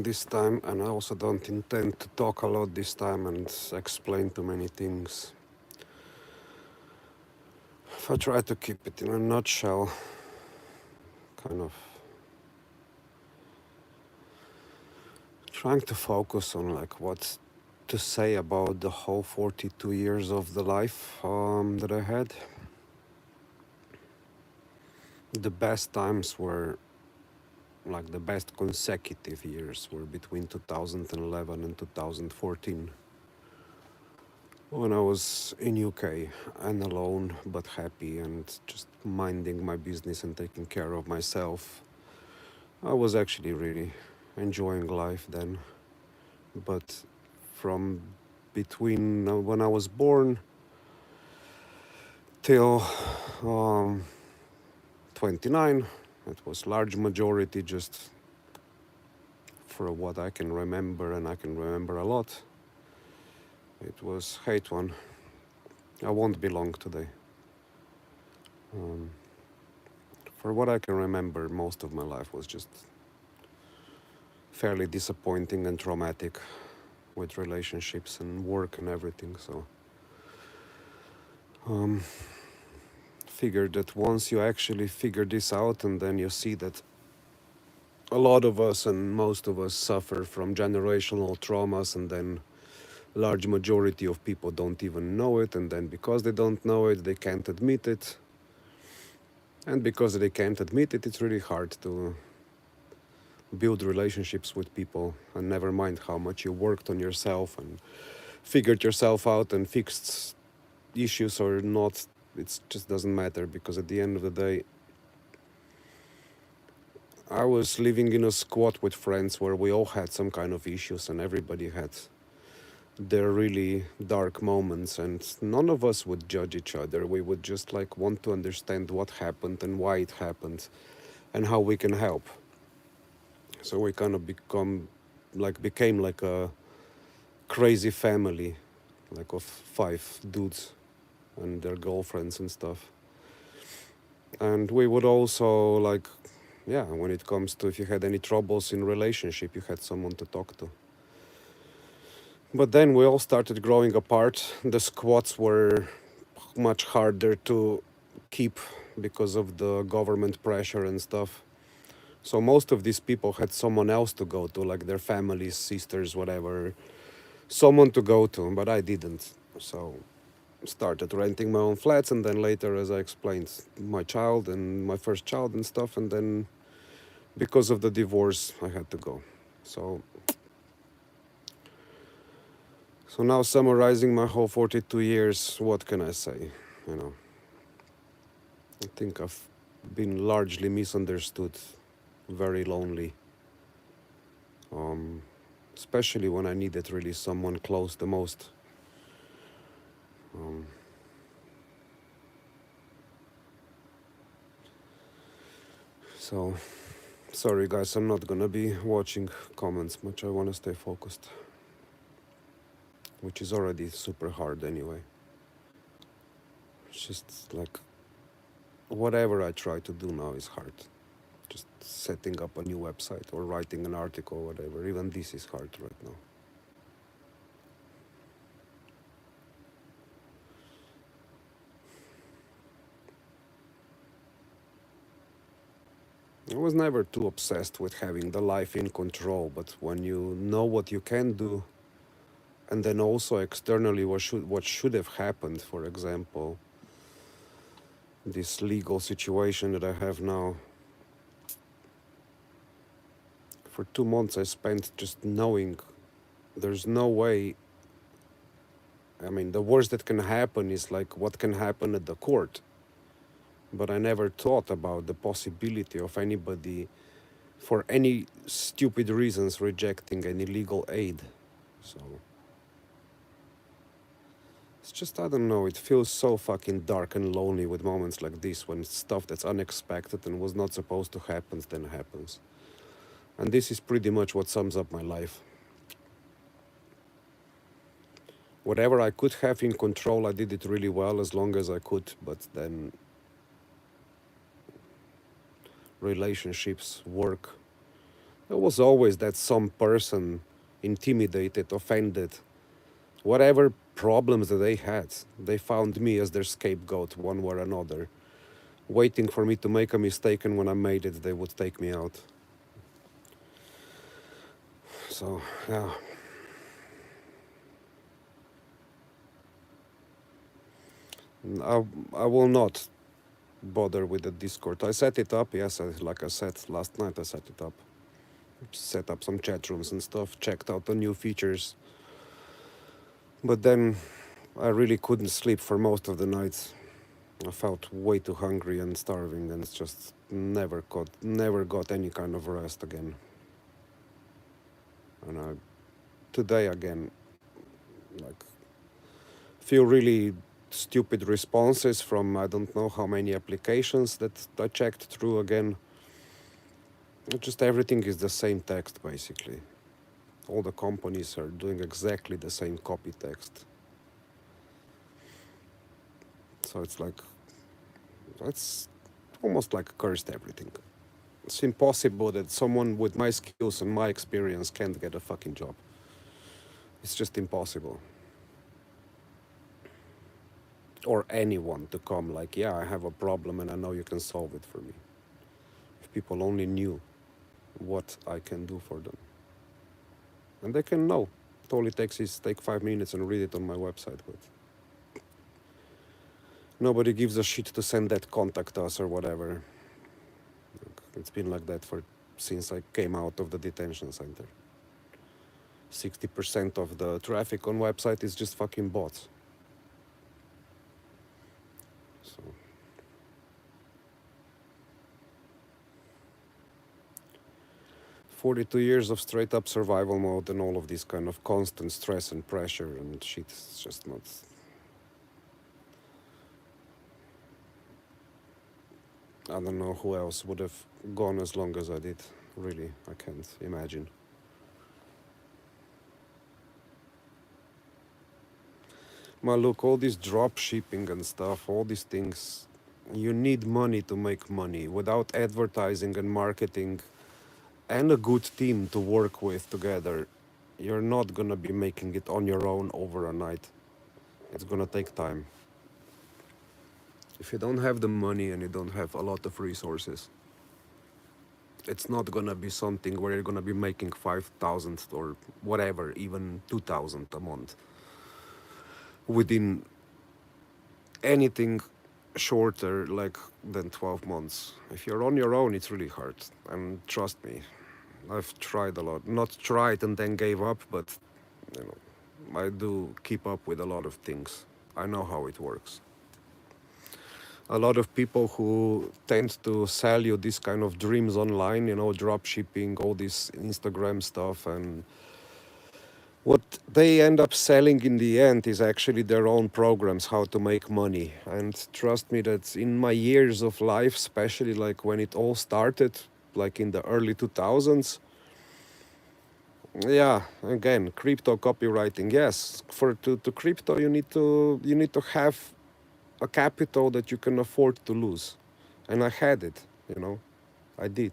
this time, and I also don't intend to talk a lot this time and explain too many things. If I try to keep it in a nutshell, kind of trying to focus on like what to say about the whole 42 years of the life that I had. The best times were like the best consecutive years were between 2011 and 2014, when I was in UK and alone but happy and just minding my business and taking care of myself. I was actually really enjoying life then. But from between when I was born till 29, it was large majority just for what I can remember, and I can remember a lot. It was hate one. I won't belong today. Um, for what I can remember, most of my life was just fairly disappointing and traumatic with relationships and work and everything. So figured that once you actually figure this out, and then you see that a lot of us and most of us suffer from generational traumas, and then large majority of people don't even know it, and then because they don't know it, they can't admit it, and because they can't admit it, it's really hard to build relationships with people, and never mind how much you worked on yourself and figured yourself out and fixed issues or not. It just doesn't matter, because at the end of the day, I was living in a squad with friends where we all had some kind of issues, and everybody had their really dark moments, and none of us would judge each other. We would just like want to understand what happened and why it happened and how we can help. So we kind of became like a crazy family, like of 5 dudes and their girlfriends and stuff. And we would also like, yeah, when it comes to if you had any troubles in relationship, you had someone to talk to. But then we all started growing apart. The squads were much harder to keep because of the government pressure and stuff. So most of these people had someone else to go to, like their families, sisters, whatever, someone to go to, but I didn't. So started renting my own flats, and then later, as I explained, my child and my first child and stuff, and then because of the divorce, I had to go. So now summarizing my whole 42 years, what can I say? You know, I think I've been largely misunderstood, very lonely, especially when I needed really someone close the most. So, sorry guys, I'm not gonna be watching comments much. I wanna stay focused, which is already super hard anyway. It's just like whatever I try to do now is hard. Just setting up a new website or writing an article, whatever. Even this is hard right now. I was never too obsessed with having the life in control, but when you know what you can do, and then also externally what should have happened, for example, this legal situation that I have now. For 2 months I spent just knowing there's no way. I mean, the worst that can happen is like what can happen at the court. But I never thought about the possibility of anybody, for any stupid reasons, rejecting any legal aid. So it's just, I don't know, it feels so fucking dark and lonely with moments like this, when stuff that's unexpected and was not supposed to happen then happens. And this is pretty much what sums up my life. Whatever I could have in control, I did it really well as long as I could, but then relationships, work, There was always that some person intimidated, offended, whatever problems that they had, they found me as their scapegoat one way or another, waiting for me to make a mistake, and when I made it, they would take me out. So, yeah, I, I will not bother with the Discord. I set it up, yes, like I said last night, I set it up. Set up some chat rooms and stuff, checked out the new features. But then I really couldn't sleep for most of the night. I felt way too hungry and starving, and just never got any kind of rest again. And today again, like, feel really stupid responses from I don't know how many applications that I checked through again. Just everything is the same text basically. All the companies are doing exactly the same copy text. So it's like, it's almost like cursed everything. It's impossible that someone with my skills and my experience can't get a fucking job. It's just impossible. Or anyone to come like, yeah, I have a problem and I know you can solve it for me. If people only knew what I can do for them. And they can know. All it takes is take 5 minutes and read it on my website. But nobody gives a shit to send that contact us or whatever. It's been like that since I came out of the detention center. 60% of the traffic on website is just fucking bots. So 42 years of straight up survival mode and all of this kind of constant stress and pressure and shit. It's just not. I don't know who else would have gone as long as I did. Really, I can't imagine. But look, all this drop shipping and stuff, all these things, you need money to make money. Without advertising and marketing and a good team to work with together, you're not gonna be making it on your own over a night. It's gonna take time. If you don't have the money and you don't have a lot of resources, it's not gonna be something where you're gonna be making 5,000 or whatever, even 2,000 a month within anything shorter like than 12 months. If you're on your own, it's really hard. And trust me, I've tried a lot. Not tried and then gave up, but you know, I do keep up with a lot of things. I know how it works. A lot of people who tend to sell you this kind of dreams online, you know, drop shipping, all this Instagram stuff, and what they end up selling in the end is actually their own programs, how to make money. And trust me that in my years of life, especially like when it all started, like in the early 2000s, yeah, again, crypto copywriting, yes, to crypto you need to have a capital that you can afford to lose. And I had it, you know, I did.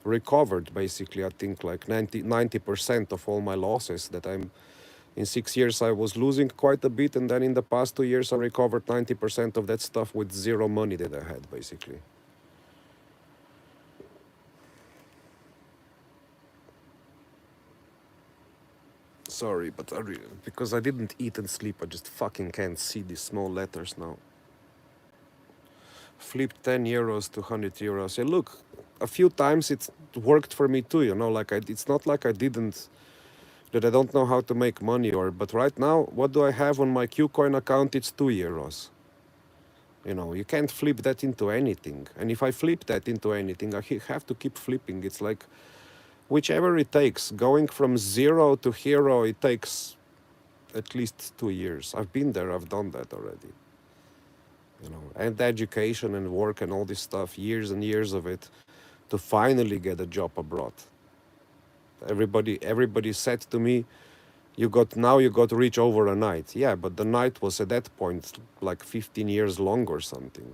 Recovered basically, I think like 90% of all my losses that in 6 years I was losing quite a bit, and then in the past 2 years I recovered 90% of that stuff with zero money that I had basically. Sorry, but because I didn't eat and sleep, I just fucking can't see these small letters now. Flipped 10 euros to 100 euros. Yeah, look, a few times it worked for me too, you know, like it's not like I didn't, that I don't know how to make money but right now, what do I have on my Qcoin account? It's 2 euros. You know, you can't flip that into anything. And if I flip that into anything, I have to keep flipping. It's like, whichever it takes, going from zero to hero, it takes at least 2 years. I've been there, I've done that already. You know, and education and work and all this stuff, years and years of it, to finally get a job abroad. Everybody said to me, you got rich over a night. Yeah, but the night was at that point like 15 years long or something.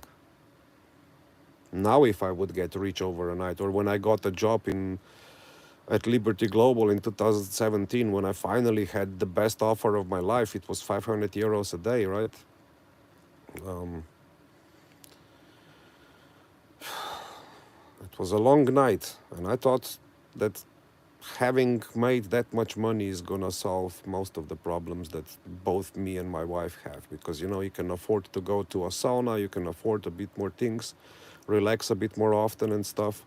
Now if I would get rich over a night, or when I got a job in at Liberty Global in 2017 when I finally had the best offer of my life. It was 500 euros a day, right? Um, it was a long night, and I thought that having made that much money is gonna solve most of the problems that both me and my wife have, because you can afford to go to a sauna, you can afford a bit more things, relax a bit more often and stuff,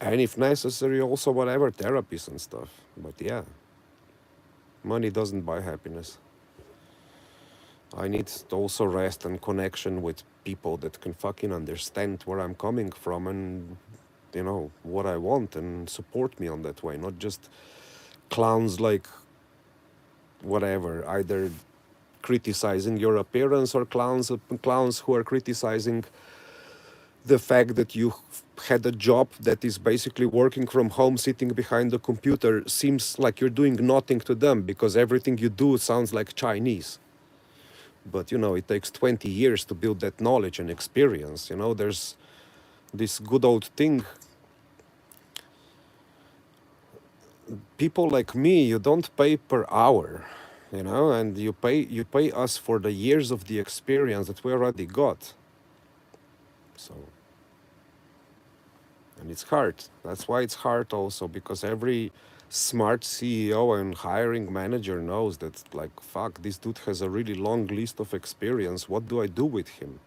and if necessary also whatever therapies and stuff. But yeah, money doesn't buy happiness. I need also rest and connection with people that can fucking understand where I'm coming from and what I want and support me on that way, not just clowns like whatever, either criticizing your appearance or clowns who are criticizing the fact that you had a job that is basically working from home, sitting behind the computer. Seems like you're doing nothing to them because everything you do sounds like Chinese. But it takes 20 years to build that knowledge and experience. There's this good old thing. People like me, you don't pay per hour, and you pay us for the years of the experience that we already got. So, and it's hard. That's why it's hard also, because every smart CEO and hiring manager knows that, like, fuck, this dude has a really long list of experience. What do I do with him?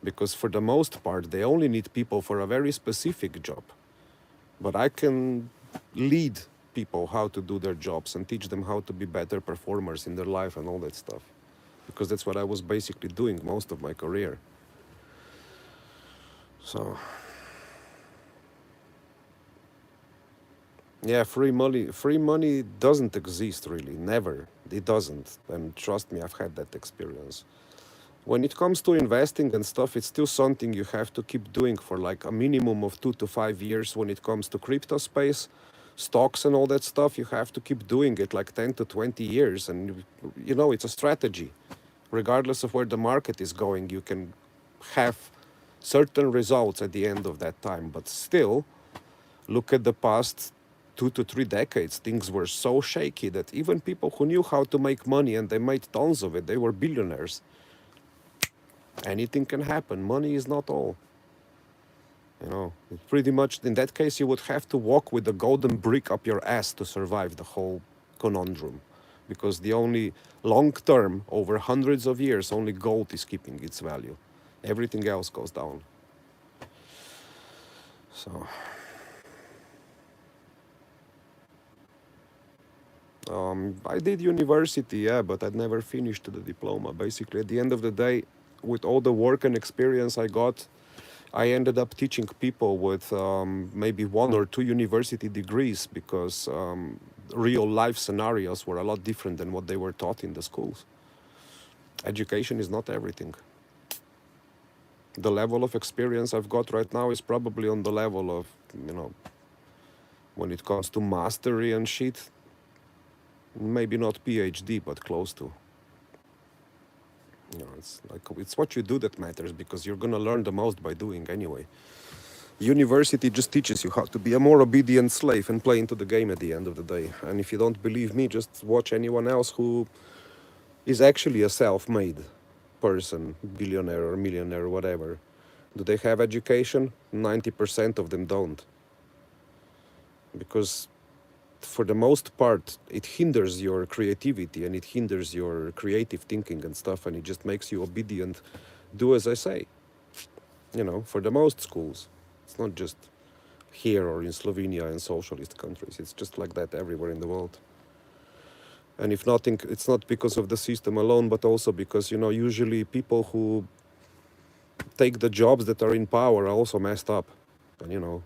Because for the most part, they only need people for a very specific job. But I can lead people how to do their jobs and teach them how to be better performers in their life and all that stuff. Because that's what I was basically doing most of my career. So, yeah, free money doesn't exist really, never. It doesn't. And trust me, I've had that experience. When it comes to investing and stuff, it's still something you have to keep doing for like a minimum of 2 to 5 years. When it comes to crypto space, stocks and all that stuff, you have to keep doing it like 10 to 20 years. And it's a strategy. Regardless of where the market is going, you can have certain results at the end of that time. But still, look at the past 2 to 3 decades. Things were so shaky that even people who knew how to make money, and they made tons of it, they were billionaires. Anything can happen. Money is not all. Pretty much in that case, you would have to walk with a golden brick up your ass to survive the whole conundrum. Because the only long term, over hundreds of years, only gold is keeping its value. Everything else goes down. So, I did university, yeah, but I never finished the diploma. Basically, at the end of the day, with all the work and experience I got, I ended up teaching people with maybe 1 or 2 university degrees, because real life scenarios were a lot different than what they were taught in the schools. Education is not everything. The level of experience I've got right now is probably on the level of, when it comes to mastery and shit, maybe not PhD, but close to. It's like, it's what you do that matters, because you're gonna learn the most by doing anyway. University just teaches you how to be a more obedient slave and play into the game at the end of the day. And if you don't believe me, just watch anyone else who is actually a self-made person, billionaire or millionaire or whatever. Do they have education? 90% of them don't. Because for the most part, it hinders your creativity and it hinders your creative thinking and stuff, and it just makes you obedient. Do as I say, for the most schools. It's not just here or in Slovenia and socialist countries. It's just like that everywhere in the world. And if nothing, it's not because of the system alone, but also because, usually people who take the jobs that are in power are also messed up. And,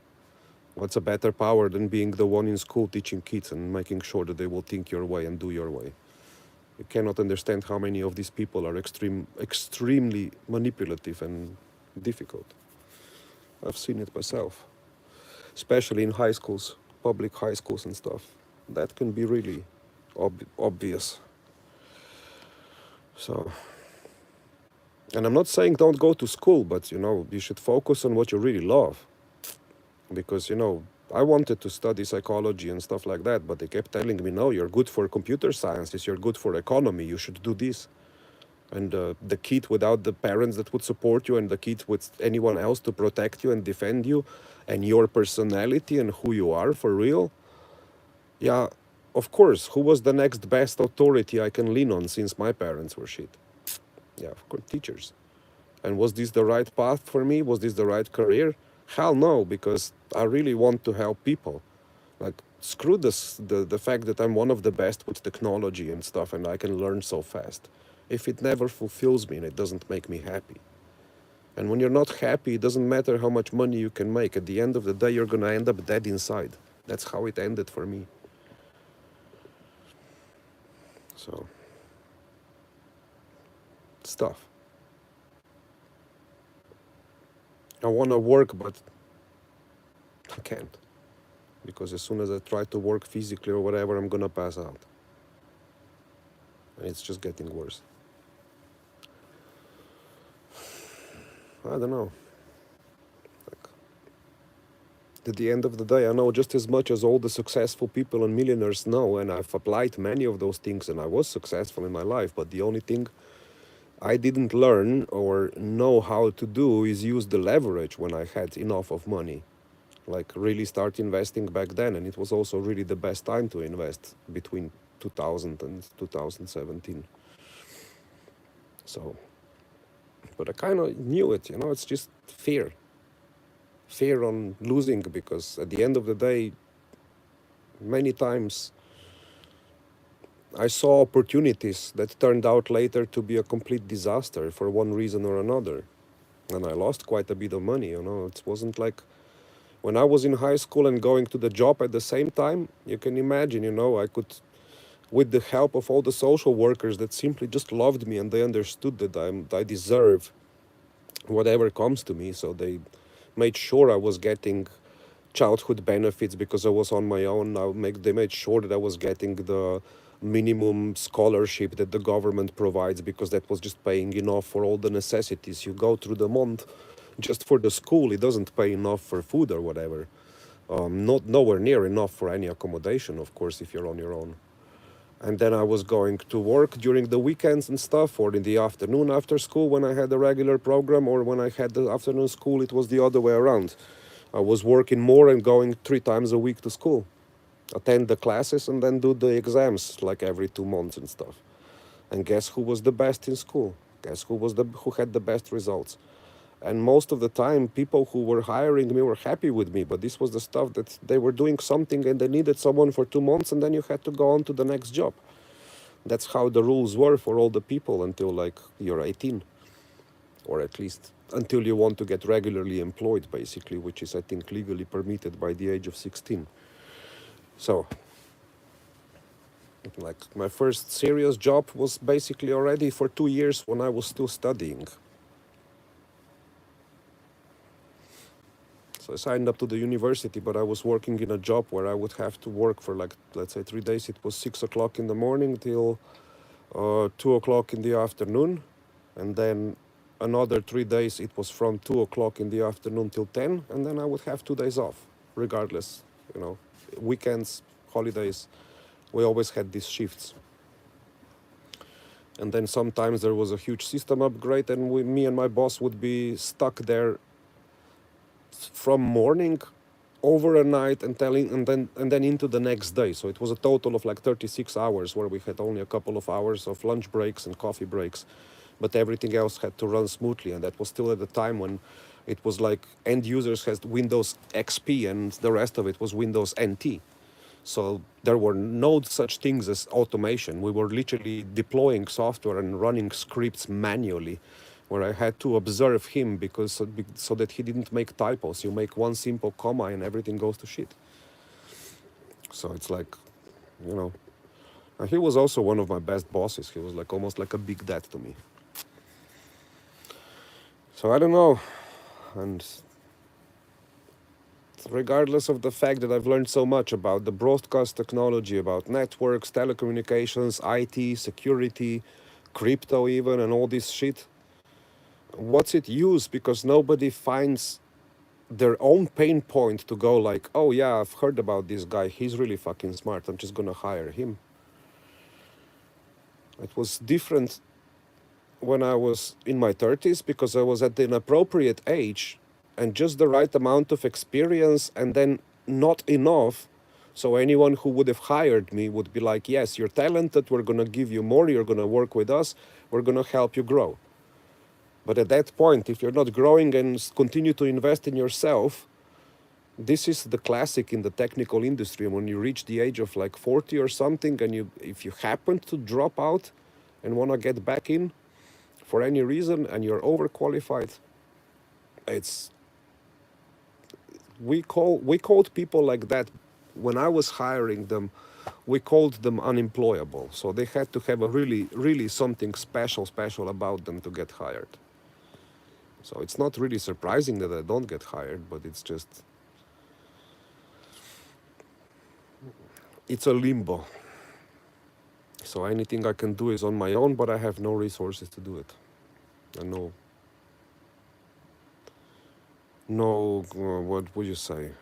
what's a better power than being the one in school teaching kids and making sure that they will think your way and do your way? You cannot understand how many of these people are extremely manipulative and difficult. I've seen it myself, especially in high schools, public high schools and stuff. That can be really obvious. So, and I'm not saying don't go to school, but you should focus on what you really love. Because I wanted to study psychology and stuff like that, but they kept telling me, no, you're good for computer sciences, you're good for economy, you should do this. And the kid without the parents that would support you, and the kid with anyone else to protect you and defend you, and your personality and who you are for real, yeah, of course, who was the next best authority I can lean on since my parents were shit? Yeah, of course, teachers. And was this the right path for me? Was this the right career? Hell no, because I really want to help people. Like, screw this, the fact that I'm one of the best with technology and stuff and I can learn so fast. If it never fulfills me and it doesn't make me happy. And when you're not happy, it doesn't matter how much money you can make. At the end of the day, you're going to end up dead inside. That's how it ended for me. So, stuff. I want to work, but I can't. Because as soon as I try to work physically or whatever, I'm going to pass out. And it's just getting worse. I don't know. Like, at the end of the day, I know just as much as all the successful people and millionaires know, and I've applied many of those things, and I was successful in my life. But the only thing I didn't learn or know how to do is use the leverage when I had enough of money. Like, really start investing back then, and it was also really the best time to invest between 2000 and 2017. So, but I kind of knew it, it's just fear on losing, because at the end of the day, many times I saw opportunities that turned out later to be a complete disaster for one reason or another. And I lost quite a bit of money, It wasn't like when I was in high school and going to the job at the same time. You can imagine, I could, with the help of all the social workers that simply just loved me and they understood that I deserve whatever comes to me. So they made sure I was getting childhood benefits because I was on my own. They made sure that I was getting the minimum scholarship that the government provides, because that was just paying enough for all the necessities. You go through the month just for the school, it doesn't pay enough for food or whatever. Not nowhere near enough for any accommodation, of course, if you're on your own. And then I was going to work during the weekends and stuff, or in the afternoon after school when I had a regular program, or when I had the afternoon school, it was the other way around. I was working more and going 3 times a week to school, attend the classes and then do the exams like every 2 months and stuff. And guess who was the best in school? Guess who had the best results? And most of the time, people who were hiring me were happy with me, but this was the stuff that they were doing something and they needed someone for 2 months, and then you had to go on to the next job. That's how the rules were for all the people until like you're 18, or at least until you want to get regularly employed, basically, which is, I think, legally permitted by the age of 16. So, like, my first serious job was basically already for 2 years when I was still studying. So I signed up to the university, but I was working in a job where I would have to work for, like, let's say 3 days. It was 6 o'clock in the morning till 2 o'clock in the afternoon. And then another 3 days, it was from 2 o'clock in the afternoon till 10. And then I would have 2 days off, regardless, weekends, holidays. We always had these shifts. And then sometimes there was a huge system upgrade, and me and my boss would be stuck there from morning over a night and then into the next day. So it was a total of like 36 hours where we had only a couple of hours of lunch breaks and coffee breaks, but everything else had to run smoothly. And that was still at the time when it was like end users had Windows XP and the rest of it was Windows NT. So there were no such things as automation. We were literally deploying software and running scripts manually, where I had to observe him so that he didn't make typos. You make one simple comma and everything goes to shit. So it's like, and he was also one of my best bosses. He was like almost like a big dad to me. So I don't know. And regardless of the fact that I've learned so much about the broadcast technology, about networks, telecommunications, IT, security, crypto even, and all this shit, what's it used? Because nobody finds their own pain point to go like, oh yeah, I've heard about this guy, he's really fucking smart, I'm just gonna hire him. It was different when I was in my 30s because I was at an appropriate age and just the right amount of experience, and then not enough. So anyone who would have hired me would be like, yes, you're talented, we're going to give you more, you're going to work with us, we're going to help you grow. But at that point, if you're not growing and continue to invest in yourself, this is the classic in the technical industry. When you reach the age of like 40 or something, and if you happen to drop out and want to get back in, for any reason, and you're overqualified, it's we called people like that when I was hiring them. We called them unemployable. So they had to have a really something special about them to get hired. So it's not really surprising that I don't get hired, but it's a limbo. So anything I can do is on my own, but I have no resources to do it. And what would you say?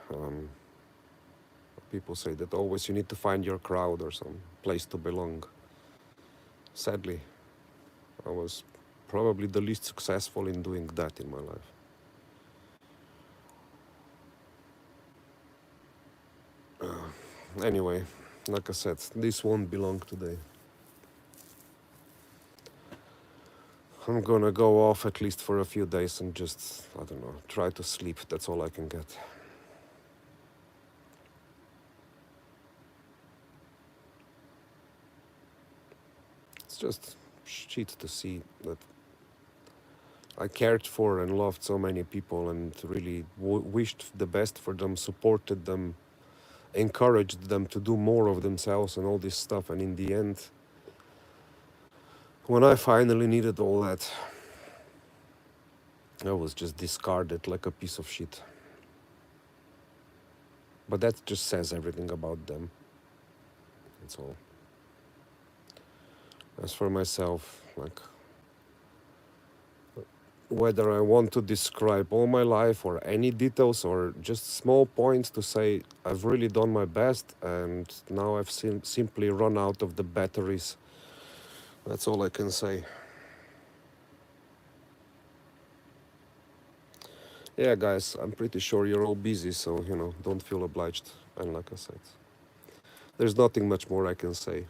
People say that always you need to find your crowd or some place to belong. Sadly, I was probably the least successful in doing that in my life. Anyway, like I said, this won't be long today. I'm gonna go off at least for a few days and just, I don't know, try to sleep. That's all I can get. It's just shit to see that I cared for and loved so many people and really wished the best for them, supported them, encouraged them to do more of themselves and all this stuff. And in the end, when I finally needed all that, I was just discarded like a piece of shit. But that just says everything about them. That's all. As for myself, like, whether I want to describe all my life or any details or just small points to say I've really done my best and now I've simply run out of the batteries. That's all I can say. Yeah, guys, I'm pretty sure you're all busy, so, don't feel obliged. And like I said, there's nothing much more I can say.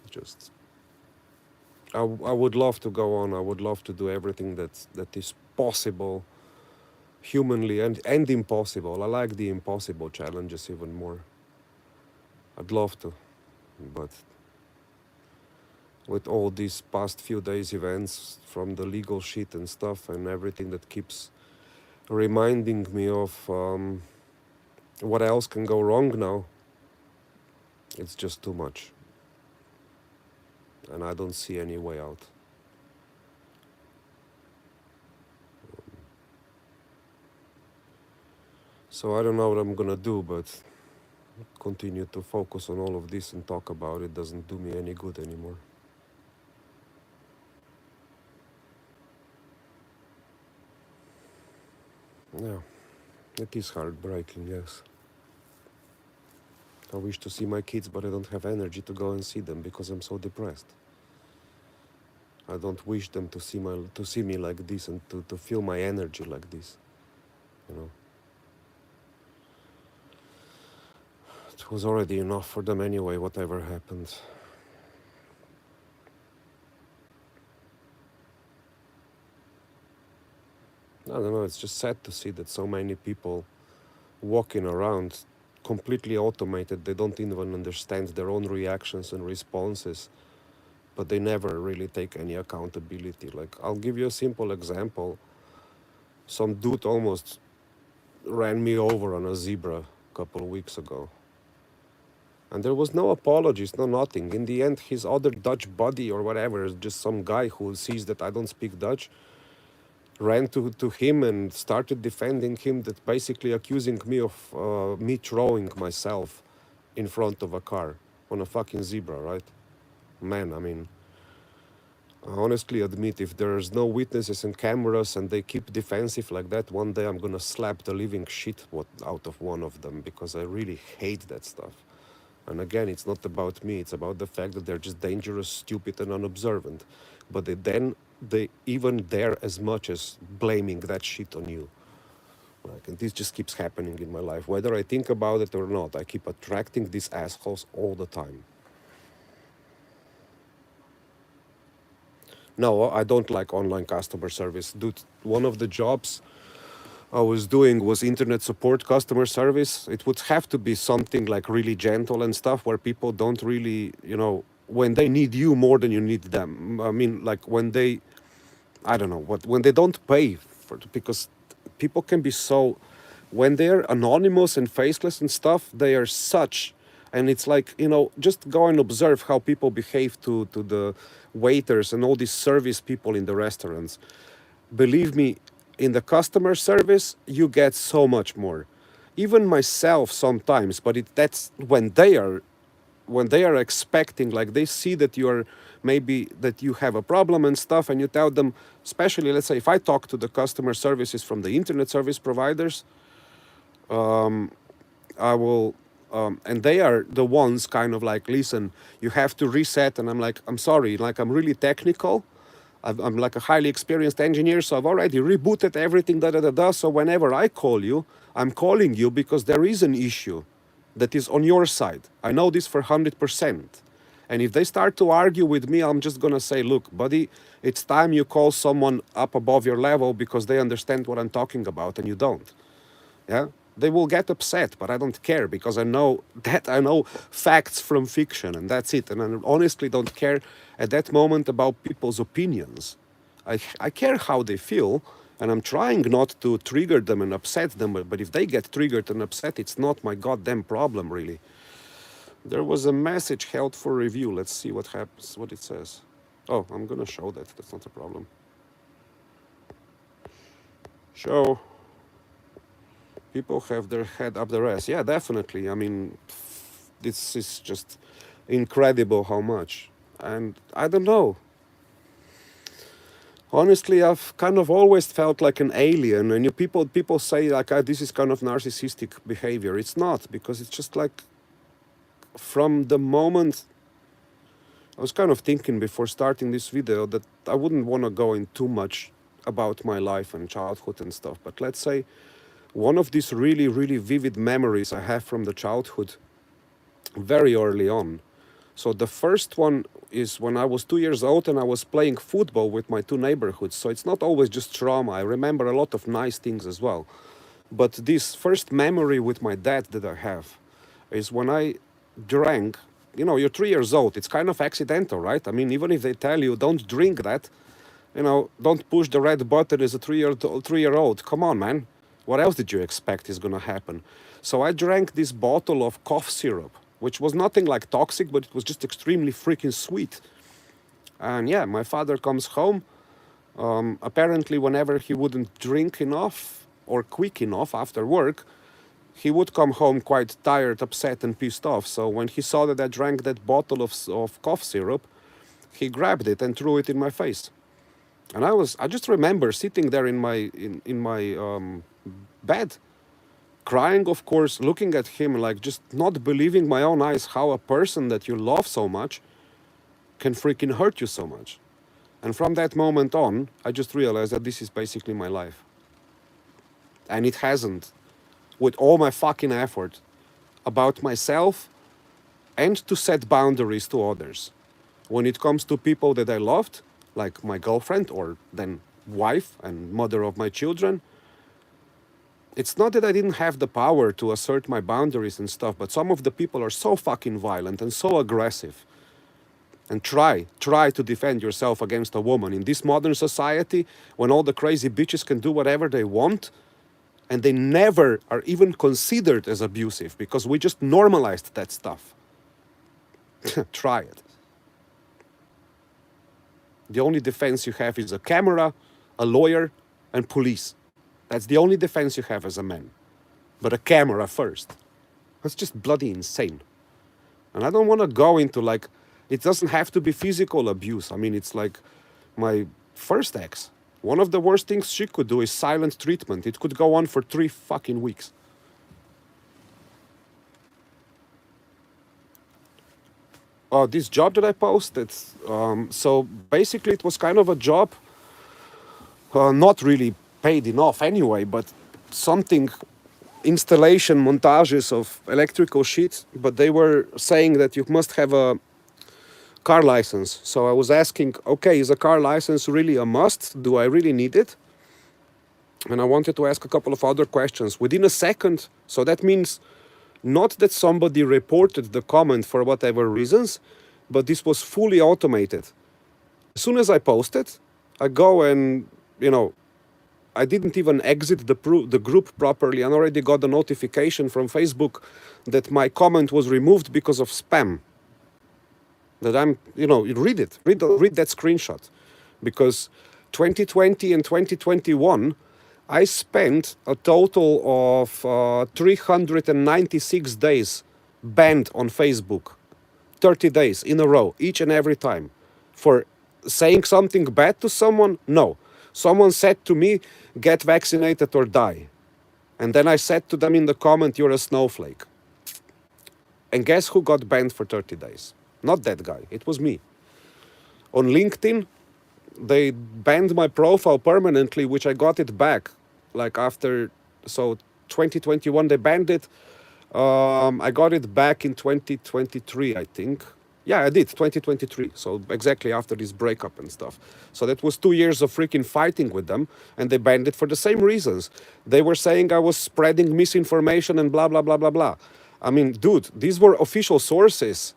Just, I would love to go on. I would love to do everything that is possible, humanly and impossible. I like the impossible challenges even more. I'd love to, but with all these past few days events, from the legal shit and stuff and everything that keeps reminding me of what else can go wrong now, it's just too much. And I don't see any way out. So I don't know what I'm gonna do, but continue to focus on all of this and talk about it doesn't do me any good anymore. Yeah, it is heartbreaking, yes. I wish to see my kids, but I don't have energy to go and see them because I'm so depressed. I don't wish them to see me like this and to feel my energy like this, you know. It was already enough for them anyway, whatever happened. I don't know, it's just sad to see that so many people walking around completely automated. They don't even understand their own reactions and responses, but they never really take any accountability. Like, I'll give you a simple example. Some dude almost ran me over on a zebra a couple of weeks ago. And there was no apologies, no nothing. In the end, his other Dutch buddy or whatever, just some guy who sees that I don't speak Dutch, ran to him and started defending him, that basically accusing me of me throwing myself in front of a car on a fucking zebra, right? Man, I mean, I honestly admit, if there's no witnesses and cameras and they keep defensive like that, one day I'm gonna slap the living shit out of one of them because I really hate that stuff. And again, it's not about me, it's about the fact that they're just dangerous, stupid, and unobservant. But they even dare as much as blaming that shit on you. Like, and this just keeps happening in my life. Whether I think about it or not, I keep attracting these assholes all the time. No, I don't like online customer service. Dude, one of the jobs I was doing was internet support customer service. It would have to be something like really gentle and stuff where people don't really, when they need you more than you need them. I mean, like when they, I don't know, when they don't pay for because people can be so, when they're anonymous and faceless and stuff, they are such, and it's like, just go and observe how people behave to the waiters and all these service people in the restaurants. Believe me, in the customer service, you get so much more. Even myself sometimes, but that's when they are expecting, like they see that you are maybe that you have a problem and stuff, and you tell them, especially let's say if I talk to the customer services from the internet service providers, I will, and they are the ones kind of like, listen, you have to reset. And I'm like, I'm sorry, like I'm really technical. I'm like a highly experienced engineer, so I've already rebooted everything, da da da da. So whenever I call you, I'm calling you because there is an issue that is on your side. I know this for 100%. And if they start to argue with me, I'm just gonna say, look, buddy, it's time you call someone up above your level because they understand what I'm talking about and you don't. Yeah, they will get upset, but I don't care because I know facts from fiction, and that's it. And I honestly don't care at that moment about people's opinions. I care how they feel, and I'm trying not to trigger them and upset them. But if they get triggered and upset, it's not my goddamn problem, really. There was a message held for review. Let's see what happens, what it says. Oh, I'm gonna show that. That's not a problem. Show. People have their head up their ass. Yeah, definitely. I mean, this is just incredible how much. And I don't know. Honestly, I've kind of always felt like an alien. And people say like, this is kind of narcissistic behavior. It's not, because it's just like from the moment I was kind of thinking before starting this video that I wouldn't want to go in too much about my life and childhood and stuff. But let's say one of these really, really vivid memories I have from the childhood very early on. So the first one is when I was 2 years old and I was playing football with my two neighborhoods. So it's not always just trauma. I remember a lot of nice things as well. But this first memory with my dad that I have is when I drank. You're 3 years old. It's kind of accidental, right? I mean, even if they tell you don't drink that, don't push the red button as a 3-year-old. Come on, man. What else did you expect is gonna happen? So I drank this bottle of cough syrup, which was nothing like toxic, but it was just extremely freaking sweet. And yeah, my father comes home. Apparently, whenever he wouldn't drink enough or quick enough after work, he would come home quite tired, upset, and pissed off. So when he saw that I drank that bottle of cough syrup, he grabbed it and threw it in my face. And I just remember sitting there in my bed, crying, of course, looking at him like just not believing my own eyes how a person that you love so much can freaking hurt you so much. And from that moment on, I just realized that this is basically my life. And it hasn't, with all my fucking effort about myself and to set boundaries to others. When it comes to people that I loved, like my girlfriend or then wife and mother of my children, it's not that I didn't have the power to assert my boundaries and stuff, but some of the people are so fucking violent and so aggressive. And try to defend yourself against a woman. In this modern society, when all the crazy bitches can do whatever they want, and they never are even considered as abusive because we just normalized that stuff. Try it. The only defense you have is a camera, a lawyer, and police. That's the only defense you have as a man. But a camera first. That's just bloody insane. And I don't want to go into like, it doesn't have to be physical abuse. I mean, it's like, My first ex, one of the worst things she could do is silent treatment. It could go on for 3 fucking weeks. This job that I posted, so basically it was kind of a job, not really paid enough anyway, but something installation montages of electrical sheets, but they were saying that you must have a car license. So I was asking, okay, is a car license really a must? Do I really need it? And I wanted to ask a couple of other questions within a second. So that means not that somebody reported the comment for whatever reasons, but this was fully automated. As soon as I posted, I go and, I didn't even exit the group properly and already got a notification from Facebook that my comment was removed because of spam. That I'm, read it, read that screenshot. Because 2020 and 2021, I spent a total of 396 days banned on Facebook. 30 days in a row, each and every time. For saying something bad to someone? No. Someone said to me, get vaccinated or die. And then I said to them in the comment, you're a snowflake. And guess who got banned for 30 days? Not that guy, it was me. On LinkedIn, they banned my profile permanently, which I got it back. Like after, so 2021 they banned it. I got it back in 2023, I think. Yeah, I did, 2023. So exactly after this breakup and stuff. So that was 2 years of freaking fighting with them, and they banned it for the same reasons. They were saying I was spreading misinformation and blah, blah, blah, blah, blah. I mean, dude, these were official sources.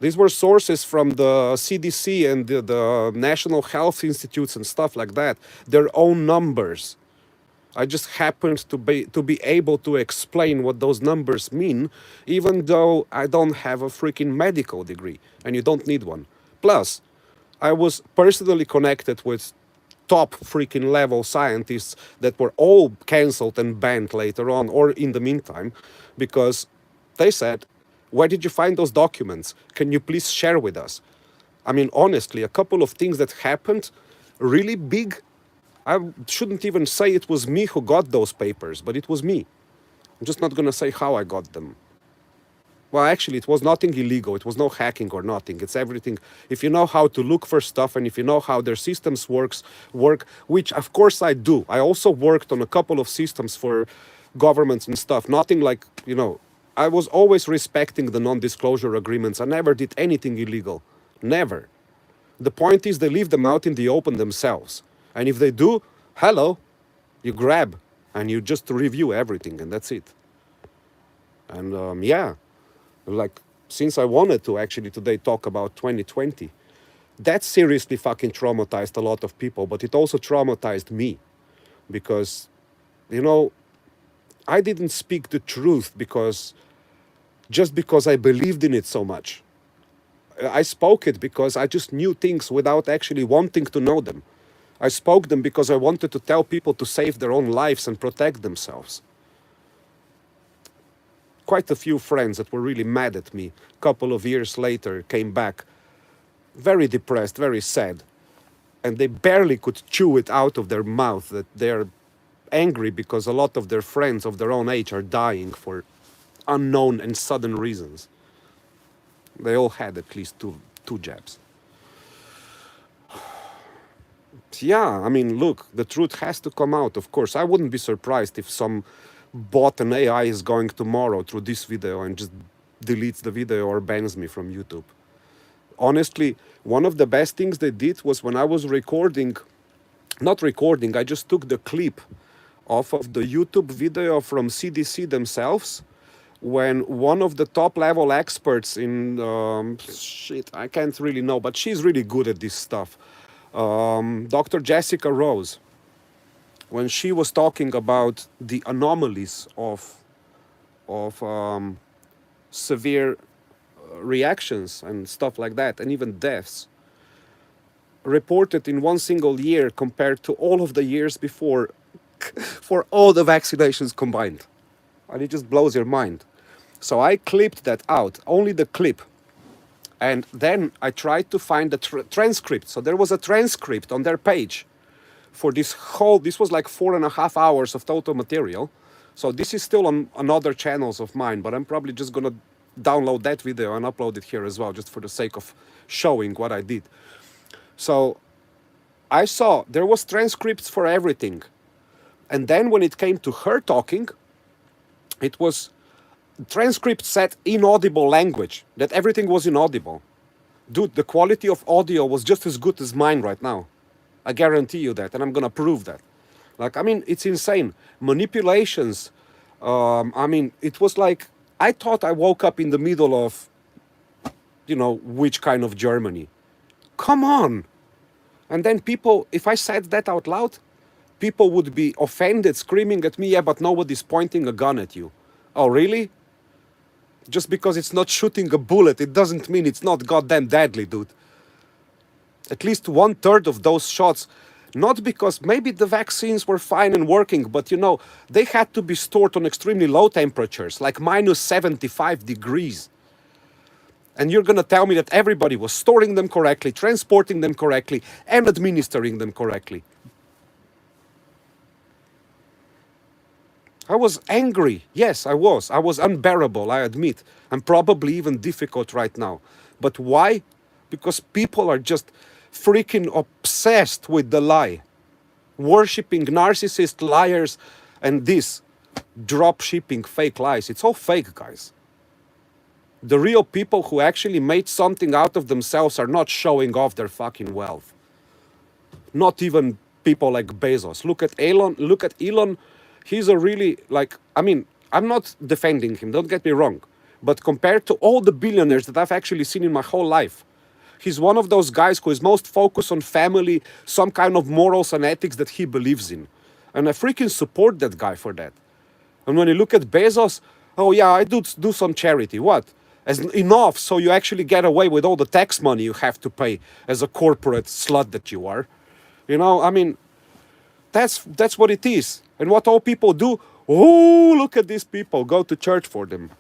These were sources from the CDC and the National Health Institutes and stuff like that. Their own numbers. I just happened to be able to explain what those numbers mean, even though I don't have a freaking medical degree, and you don't need one. Plus, I was personally connected with top freaking level scientists that were all cancelled and banned later on, or in the meantime, because they said, where did you find those documents? Can you please share with us? I mean, honestly, a couple of things that happened really big. I shouldn't even say it was me who got those papers, but it was me. I'm just not going to say how I got them. Well, actually, it was nothing illegal. It was no hacking or nothing. It's everything. If you know how to look for stuff and if you know how their systems work, which of course I do. I also worked on a couple of systems for governments and stuff. Nothing like, I was always respecting the non-disclosure agreements. I never did anything illegal. Never. The point is they leave them out in the open themselves. And if they do, hello, you grab and you just review everything and that's it. And yeah, like since I wanted to actually today talk about 2020, that seriously fucking traumatized a lot of people, but it also traumatized me because, I didn't speak the truth just because I believed in it so much. I spoke it because I just knew things without actually wanting to know them. I spoke them because I wanted to tell people to save their own lives and protect themselves. Quite a few friends that were really mad at me a couple of years later came back very depressed, very sad. And they barely could chew it out of their mouth that they're angry because a lot of their friends of their own age are dying for unknown and sudden reasons. They all had at least two jabs. Yeah, I mean, look, the truth has to come out, of course. I wouldn't be surprised if some bot and AI is going tomorrow through this video and just deletes the video or bans me from YouTube. Honestly, one of the best things they did was when I was not recording, I just took the clip off of the YouTube video from CDC themselves when one of the top level experts in, I can't really know, but she's really good at this stuff. Dr. Jessica Rose, when she was talking about the anomalies of severe reactions and stuff like that, and even deaths, reported in one single year compared to all of the years before for all the vaccinations combined. And it just blows your mind. So I clipped that out, only the clip. And then I tried to find the transcript. So there was a transcript on their page for this whole, this was like 4.5 hours of total material. So this is still on other channels of mine, but I'm probably just gonna download that video and upload it here as well, just for the sake of showing what I did. So I saw there was transcripts for everything. And then when it came to her talking, it was transcript set inaudible language, that everything was inaudible. Dude, the quality of audio was just as good as mine right now. I guarantee you that, and I'm gonna prove that. Like, I mean, it's insane. Manipulations. I mean, it was like, I thought I woke up in the middle of, you know, which kind of Germany. Come on. And then people, if I said that out loud, people would be offended, screaming at me, yeah, but nobody's pointing a gun at you. Oh, really? Just because it's not shooting a bullet, it doesn't mean it's not goddamn deadly, dude. At least 1/3 of those shots, not because maybe the vaccines were fine and working, but you know, they had to be stored on extremely low temperatures, like -75 degrees. And you're gonna tell me that everybody was storing them correctly, transporting them correctly, and administering them correctly. I was angry. Yes, I was. I was unbearable, I admit. I'm probably even difficult right now. But why? Because people are just freaking obsessed with the lie. Worshipping narcissists, liars, and this drop shipping fake lies. It's all fake, guys. The real people who actually made something out of themselves are not showing off their fucking wealth. Not even people like Bezos. Look at Elon. He's a really, like, I mean, I'm not defending him, don't get me wrong. But compared to all the billionaires that I've actually seen in my whole life, he's one of those guys who is most focused on family, some kind of morals and ethics that he believes in. And I freaking support that guy for that. And when you look at Bezos, oh yeah, I do some charity. What? As enough so you actually get away with all the tax money you have to pay as a corporate slut that you are. You know, I mean, that's what it is. And what all people do, oh, look at these people, go to church for them.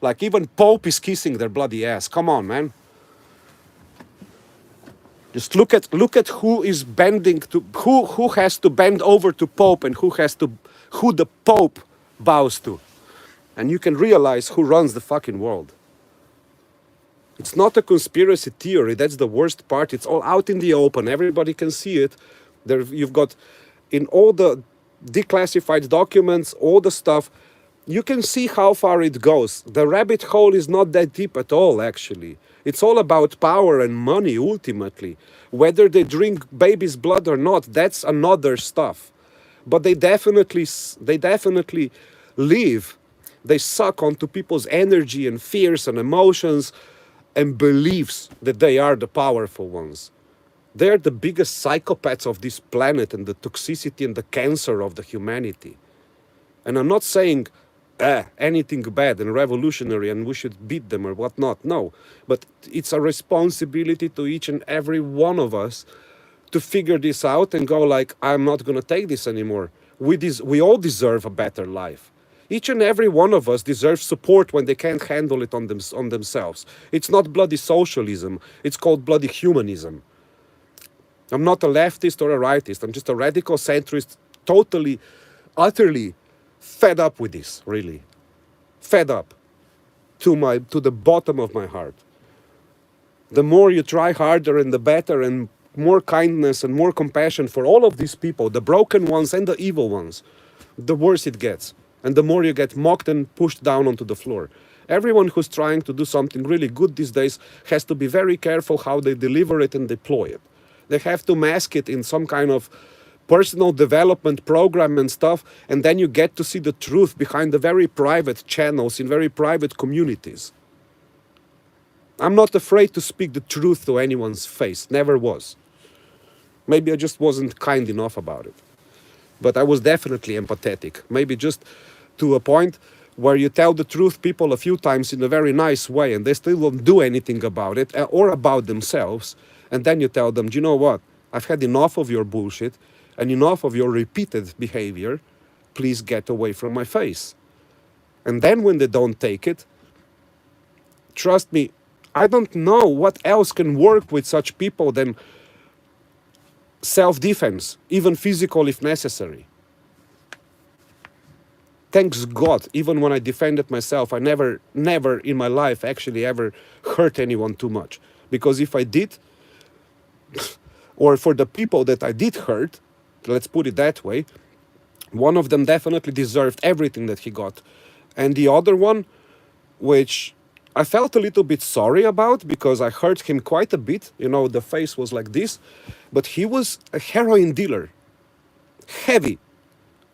Like even Pope is kissing their bloody ass. Come on, man. Just look at who is bending to who has to bend over to Pope and who the Pope bows to. And you can realize who runs the fucking world. It's not a conspiracy theory. That's the worst part. It's all out in the open. Everybody can see it. There, you've got in all the declassified documents, all the stuff. You can see how far it goes. The rabbit hole is not that deep at all, actually. It's all about power and money, ultimately. Whether they drink baby's blood or not, that's another stuff. But they definitely live. They suck onto people's energy and fears and emotions and beliefs that they are the powerful ones. They're the biggest psychopaths of this planet and the toxicity and the cancer of the humanity. And I'm not saying anything bad and revolutionary and we should beat them or whatnot. No, but it's a responsibility to each and every one of us to figure this out and go like, I'm not going to take this anymore. We all deserve a better life. Each and every one of us deserves support when they can't handle it on themselves. It's not bloody socialism. It's called bloody humanism. I'm not a leftist or a rightist. I'm just a radical centrist, totally, utterly fed up with this, really. Fed up to the bottom of my heart. The more you try harder and the better and more kindness and more compassion for all of these people, the broken ones and the evil ones, the worse it gets. And the more you get mocked and pushed down onto the floor. Everyone who's trying to do something really good these days has to be very careful how they deliver it and deploy it. They have to mask it in some kind of personal development program and stuff, and then you get to see the truth behind the very private channels in very private communities. I'm not afraid to speak the truth to anyone's face, never was. Maybe I just wasn't kind enough about it. But I was definitely empathetic, maybe just to a point where you tell the truth people a few times in a very nice way and they still don't do anything about it or about themselves. And then you tell them, do you know what? I've had enough of your bullshit and enough of your repeated behavior. Please get away from my face. And then when they don't take it, trust me, I don't know what else can work with such people than self-defense, even physical if necessary. Thanks God, even when I defended myself, I never in my life actually ever hurt anyone too much. Because if I did, or for the people that I did hurt, let's put it that way, one of them definitely deserved everything that he got. And the other one, which I felt a little bit sorry about because I hurt him quite a bit, you know, the face was like this, but he was a heroin dealer, heavy.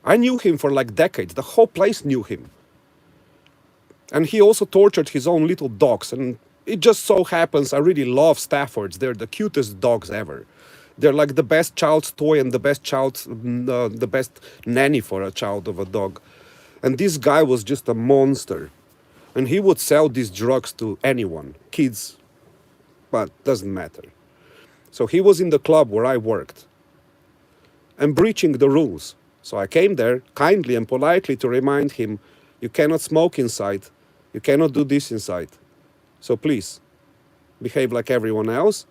I knew him for like decades. The whole place knew him. And he also tortured his own little dogs. And it just so happens I really love Staffords. They're the cutest dogs ever. They're like the best child's toy and the the best nanny for a child of a dog. And this guy was just a monster. And he would sell these drugs to anyone, kids, but doesn't matter. So he was in the club where I worked and breaching the rules. So I came there kindly and politely to remind him, you cannot smoke inside, you cannot do this inside. So please, behave like everyone else,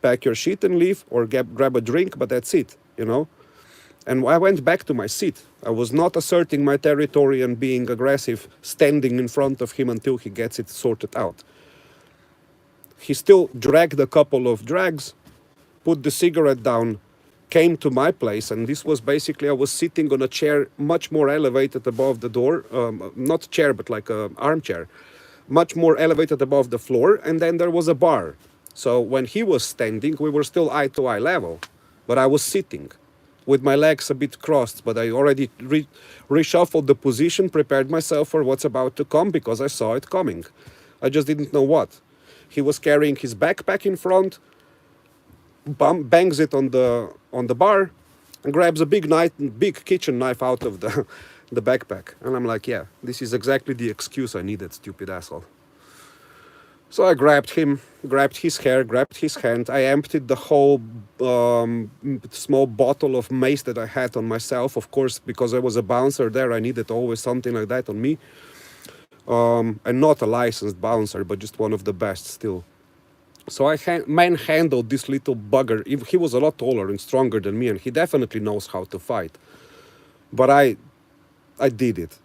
pack your shit and leave, or grab a drink, but that's it, you know? And I went back to my seat. I was not asserting my territory and being aggressive, standing in front of him until he gets it sorted out. He still dragged a couple of drags, put the cigarette down, came to my place, and this was basically I was sitting on a chair much more elevated above the door, not chair but like an armchair, much more elevated above the floor, and then there was a bar. So when he was standing, we were still eye to eye level, but I was sitting with my legs a bit crossed, but I already reshuffled the position, prepared myself for what's about to come because I saw it coming. I just didn't know what. He was carrying his backpack in front, bangs it on the bar, and grabs a big kitchen knife out of the the backpack. And I'm like, yeah, this is exactly the excuse I needed, stupid asshole. So I grabbed him, grabbed his hair, grabbed his hand. I emptied the whole small bottle of mace that I had on myself. Of course, because I was a bouncer there, I needed always something like that on me. And not a licensed bouncer, but just one of the best still. So I manhandled this little bugger. He was a lot taller and stronger than me, and he definitely knows how to fight. But I did it.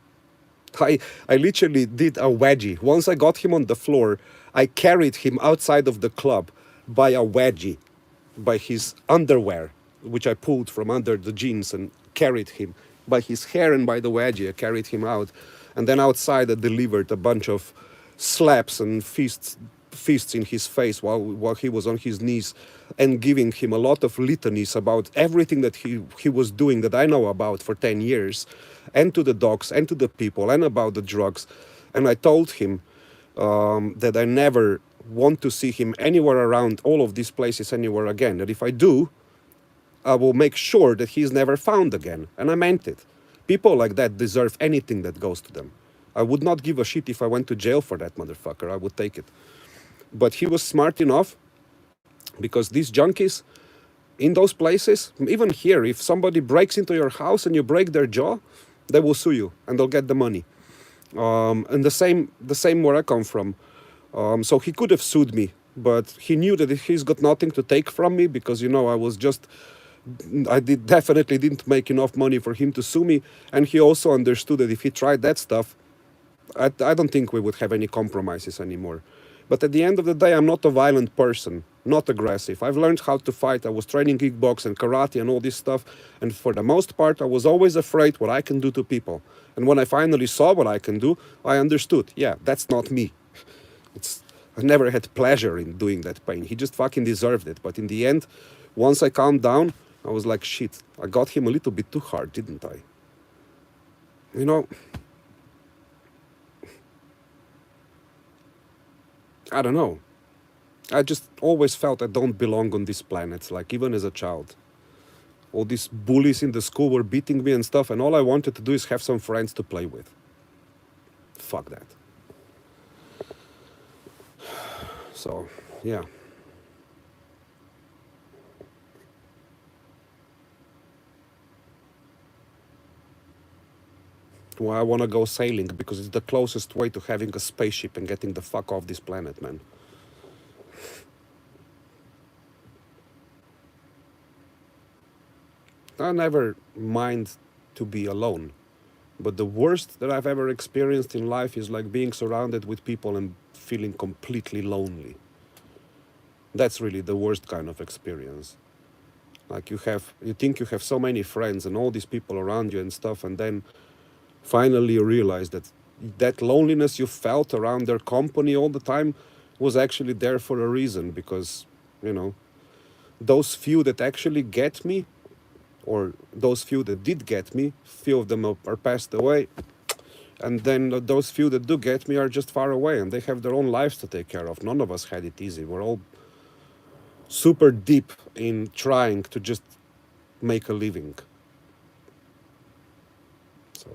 I literally did a wedgie. Once I got him on the floor, I carried him outside of the club by a wedgie, by his underwear, which I pulled from under the jeans and carried him. By his hair and by the wedgie, I carried him out. And then outside, I delivered a bunch of slaps and fists in his face while he was on his knees, and giving him a lot of litanies about everything that he was doing that I know about for 10 years, and to the dogs and to the people and about the drugs. And I told him that I never want to see him anywhere around all of these places anywhere again. That if I do, I will make sure that he's never found again. And I meant it. People like that deserve anything that goes to them. I would not give a shit if I went to jail for that motherfucker. I would take it. But he was smart enough, because these junkies in those places, even here, if somebody breaks into your house and you break their jaw, they will sue you and they'll get the money. And the same where I come from. So he could have sued me, but he knew that he's got nothing to take from me because, you know, definitely didn't make enough money for him to sue me. And he also understood that if he tried that stuff, I don't think we would have any compromises anymore. But at the end of the day, I'm not a violent person, not aggressive. I've learned how to fight. I was training kickbox and karate and all this stuff. And for the most part, I was always afraid what I can do to people. And when I finally saw what I can do, I understood, yeah, that's not me. I never had pleasure in doing that pain. He just fucking deserved it. But in the end, once I calmed down, I was like, shit, I got him a little bit too hard, didn't I? You know, I don't know. I just always felt I don't belong on this planet, like even as a child. All these bullies in the school were beating me and stuff, and all I wanted to do is have some friends to play with. Fuck that. So, yeah. Well, I want to go sailing because it's the closest way to having a spaceship and getting the fuck off this planet, man. I never mind to be alone. But the worst that I've ever experienced in life is like being surrounded with people and feeling completely lonely. That's really the worst kind of experience. Like you think you have so many friends and all these people around you and stuff, and then finally you realize that that loneliness you felt around their company all the time was actually there for a reason, because, you know, those few that actually get me, or those few that did get me, few of them are passed away, and then those few that do get me are just far away and they have their own lives to take care of. None of us had it easy. We're all super deep in trying to just make a living. So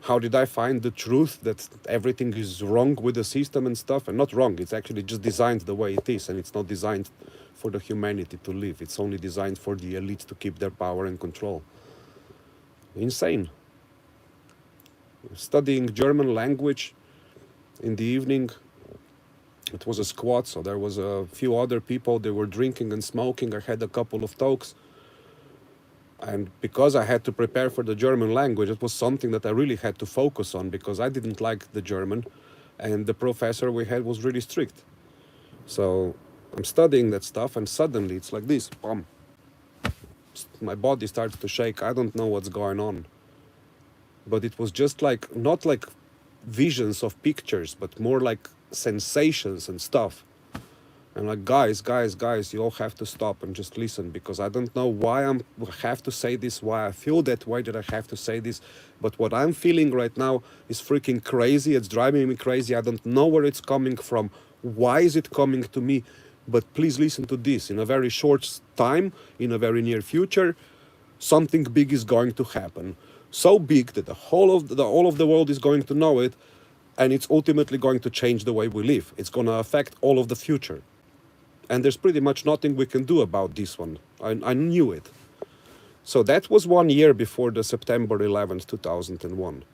how did I find the truth that everything is wrong with the system and stuff? And not wrong, it's actually just designed the way it is, and it's not designed for the humanity to live. It's only designed for the elite to keep their power and control. Insane. Studying German language in the evening. It was a squat, so there was a few other people. They were drinking and smoking. I had a couple of talks. And because I had to prepare for the German language, it was something that I really had to focus on, because I didn't like the German, and the professor we had was really strict. So I'm studying that stuff, and suddenly it's like this, boom. My body starts to shake. I don't know what's going on. But it was just like, not like visions of pictures, but more like sensations and stuff. And like, guys, you all have to stop and just listen, because I don't know why I have to say this, why I feel that way that I have to say this. But what I'm feeling right now is freaking crazy. It's driving me crazy. I don't know where it's coming from. Why is it coming to me? But please listen to this. In a very short time, in a very near future, something big is going to happen. So big that all of the world is going to know it, and it's ultimately going to change the way we live. It's going to affect all of the future. And there's pretty much nothing we can do about this one. I knew it. So that was 1 year before the September 11th, 2001.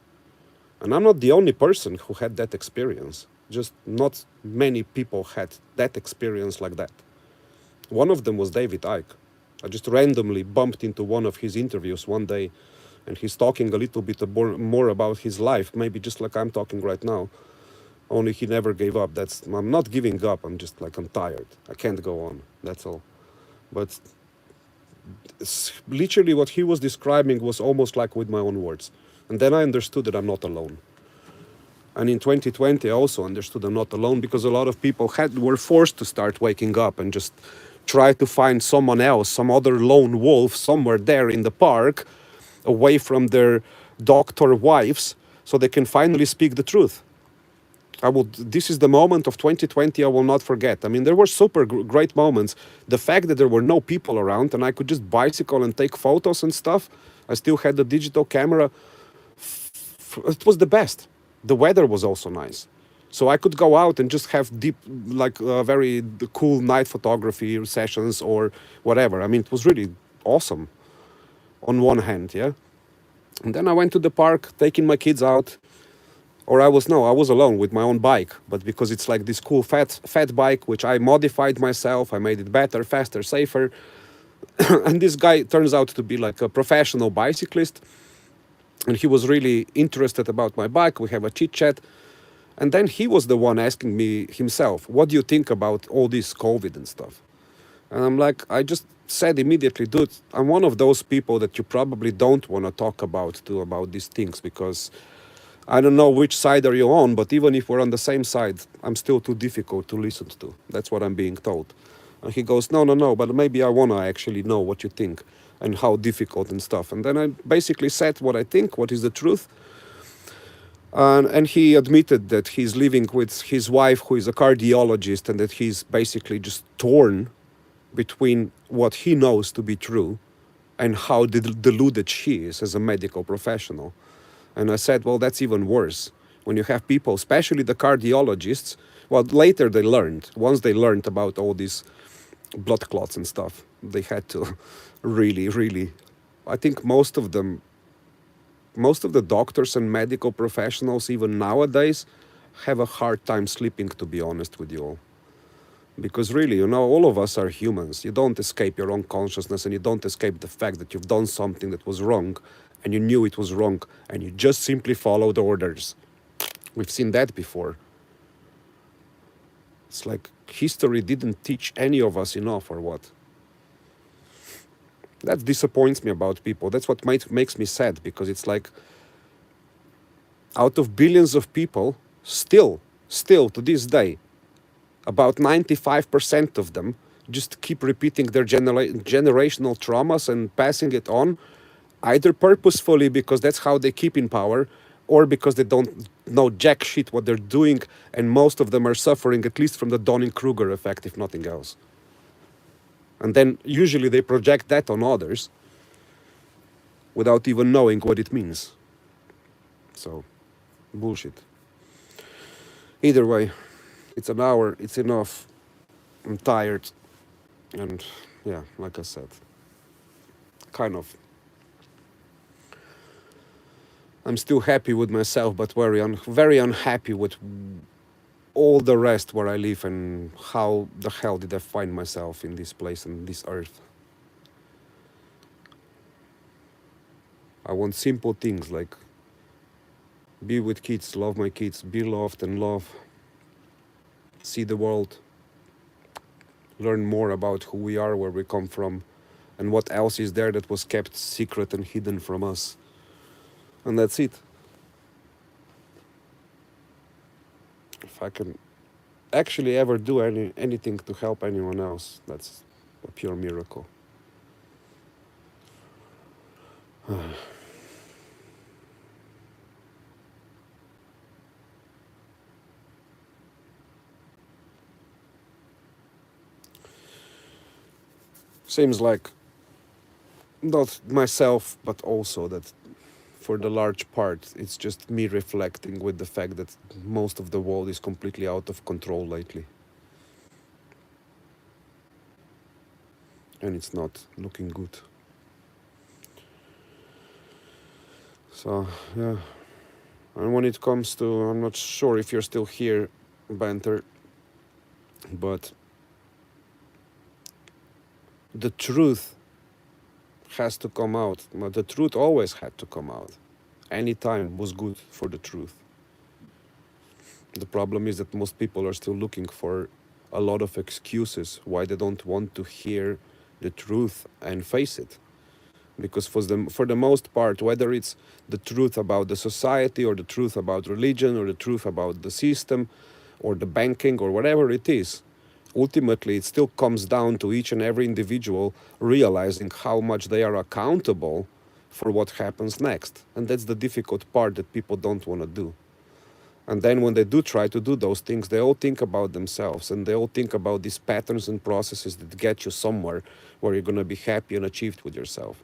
And I'm not the only person who had that experience. Just not many people had that experience like that. One of them was David Icke. I just randomly bumped into one of his interviews one day, and he's talking a little bit more about his life, maybe just like I'm talking right now. Only he never gave up. I'm not giving up. I'm just like, I'm tired. I can't go on. That's all. But literally what he was describing was almost like with my own words. And then I understood that I'm not alone. And in 2020, I also understood I'm not alone, because a lot of people were forced to start waking up and just try to find someone else, some other lone wolf somewhere there in the park, away from their doctor wives, so they can finally speak the truth. This is the moment of 2020 I will not forget. I mean, there were super great moments. The fact that there were no people around and I could just bicycle and take photos and stuff. I still had the digital camera. It was the best. The weather was also nice. So I could go out and just have deep, like very cool night photography sessions or whatever. I mean, it was really awesome on one hand, yeah. And then I went to the park, taking my kids out. Or I was alone with my own bike, but because it's like this cool fat bike, which I modified myself, I made it better, faster, safer. And this guy turns out to be like a professional bicyclist, and he was really interested about my bike. We have a chit chat, and then he was the one asking me himself, what do you think about all this COVID and stuff? And I'm like, I just said immediately, dude, I'm one of those people that you probably don't want to talk about these things, because I don't know which side are you on, but even if we're on the same side, I'm still too difficult to listen to. That's what I'm being told. And he goes, no, but maybe I want to actually know what you think and how difficult and stuff. And then I basically said what I think, what is the truth. And he admitted that he's living with his wife, who is a cardiologist, and that he's basically just torn between what he knows to be true and how deluded she is as a medical professional. And I said, well, that's even worse. When you have people, especially the cardiologists, well, later they learned, once they learned about all these blood clots and stuff, they had to really, I think most of the doctors and medical professionals, even nowadays, have a hard time sleeping, to be honest with you all. Because really, you know, all of us are humans. You don't escape your own consciousness, and you don't escape the fact that you've done something that was wrong and you knew it was wrong and you just simply followed orders. We've seen that before. It's like history didn't teach any of us enough, or what? That disappoints me about people. That's what makes me sad, because it's like, out of billions of people, still to this day, about 95% of them just keep repeating their generational traumas and passing it on, either purposefully because that's how they keep in power, or because they don't know jack shit what they're doing, and most of them are suffering at least from the Donning-Kruger effect, if nothing else. And then usually they project that on others without even knowing what it means. So, bullshit. Either way, it's an hour, it's enough. I'm tired. And yeah, like I said, kind of. I'm still happy with myself, but very unhappy with all the rest where I live, and how the hell did I find myself in this place and this earth. I want simple things like be with kids, love my kids, be loved and love, see the world, learn more about who we are, where we come from, and what else is there that was kept secret and hidden from us. And that's it. If I can actually ever do anything to help anyone else, that's a pure miracle. Seems like not myself, but also that for the large part, it's just me reflecting with the fact that most of the world is completely out of control lately. And it's not looking good. So, yeah. And when it comes to, I'm not sure if you're still here, Banter, but the truth has to come out. But the truth always had to come out. Any time was good for the truth. The problem is that most people are still looking for a lot of excuses why they don't want to hear the truth and face it. Because for the most part, whether it's the truth about the society, or the truth about religion, or the truth about the system, or the banking, or whatever it is, ultimately it still comes down to each and every individual realizing how much they are accountable for what happens next. And that's the difficult part that people don't want to do. And then when they do try to do those things, they all think about themselves, and they all think about these patterns and processes that get you somewhere where you're going to be happy and achieved with yourself.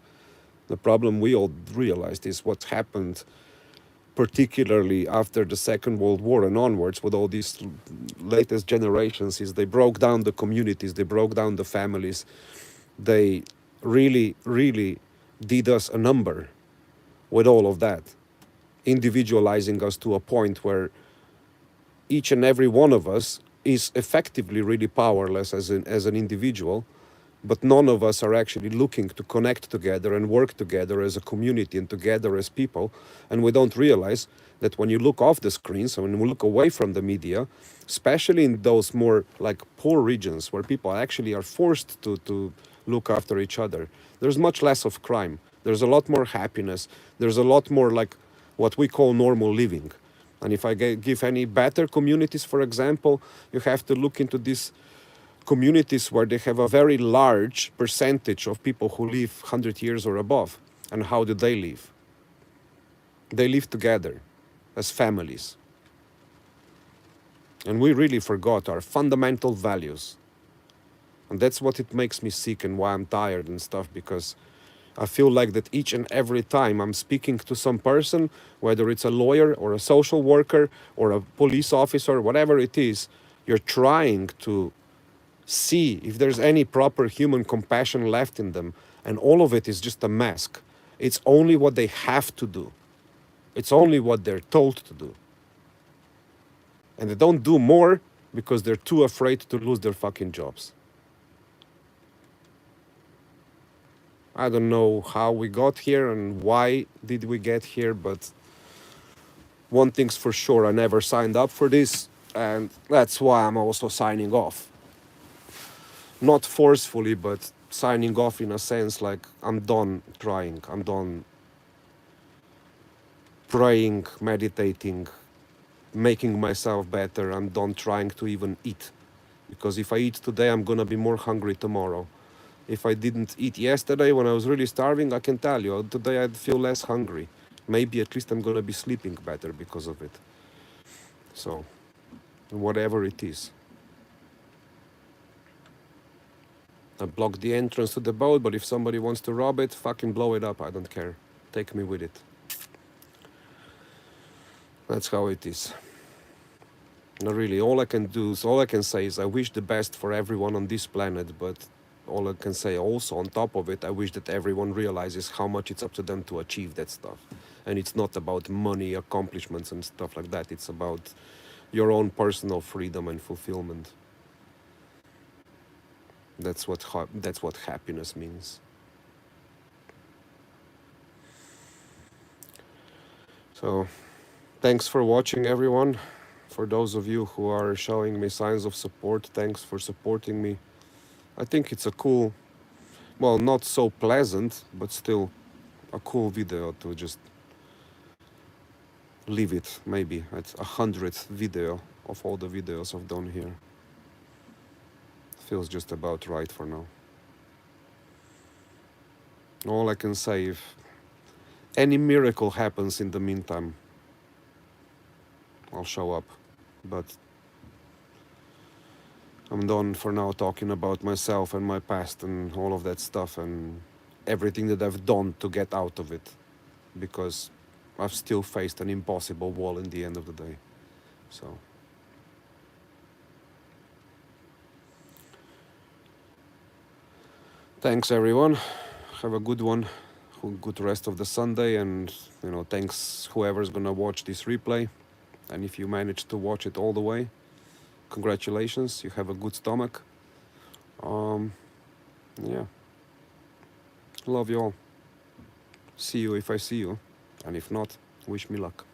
The problem we all realized is what happened, particularly after the Second World War and onwards, with all these latest generations, is they broke down the communities, they broke down the families. They really, really did us a number with all of that, individualizing us to a point where each and every one of us is effectively really powerless as an individual, but none of us are actually looking to connect together and work together as a community and together as people. And we don't realize that when you look off the screens and when we look away from the media, especially in those more like poor regions where people actually are forced to look after each other, there's much less of crime. There's a lot more happiness. There's a lot more like what we call normal living. And if I give any better communities, for example, you have to look into these communities where they have a very large percentage of people who live 100 years or above. And how do they live? They live together as families. And we really forgot our fundamental values. And that's what it makes me sick and why I'm tired and stuff, because I feel like that each and every time I'm speaking to some person, whether it's a lawyer or a social worker or a police officer, whatever it is, you're trying to see if there's any proper human compassion left in them. And all of it is just a mask. It's only what they have to do. It's only what they're told to do. And they don't do more because they're too afraid to lose their fucking jobs. I don't know how we got here and why did we get here, but one thing's for sure, I never signed up for this, and that's why I'm also signing off. Not forcefully, but signing off in a sense like I'm done trying, I'm done praying, meditating, making myself better. I'm done trying to even eat. Because if I eat today, I'm gonna be more hungry tomorrow. If I didn't eat yesterday when I was really starving, I can tell you, today I'd feel less hungry. Maybe at least I'm gonna be sleeping better because of it. So, whatever it is. I blocked the entrance to the boat, but if somebody wants to rob it, fucking blow it up, I don't care. Take me with it. That's how it is. Not really. All I can say is I wish the best for everyone on this planet, but all I can say also on top of it, I wish that everyone realizes how much it's up to them to achieve that stuff. And it's not about money, accomplishments and stuff like that. It's about your own personal freedom and fulfillment. That's what happiness means. So, thanks for watching, everyone. For those of you who are showing me signs of support, thanks for supporting me. I think it's a cool, well, not so pleasant, but still a cool video to just leave it maybe at 100th video of all the videos I've done here. Feels just about right for now. All I can say, if any miracle happens in the meantime, I'll show up. But I'm done for now talking about myself and my past and all of that stuff and everything that I've done to get out of it, because I've still faced an impossible wall in the end of the day. So, thanks everyone. Have a good one. Good rest of the Sunday, and thanks whoever's gonna watch this replay. And if you managed to watch it all the way, congratulations, you have a good stomach. Yeah. Love you all. See you if I see you. And if not, wish me luck.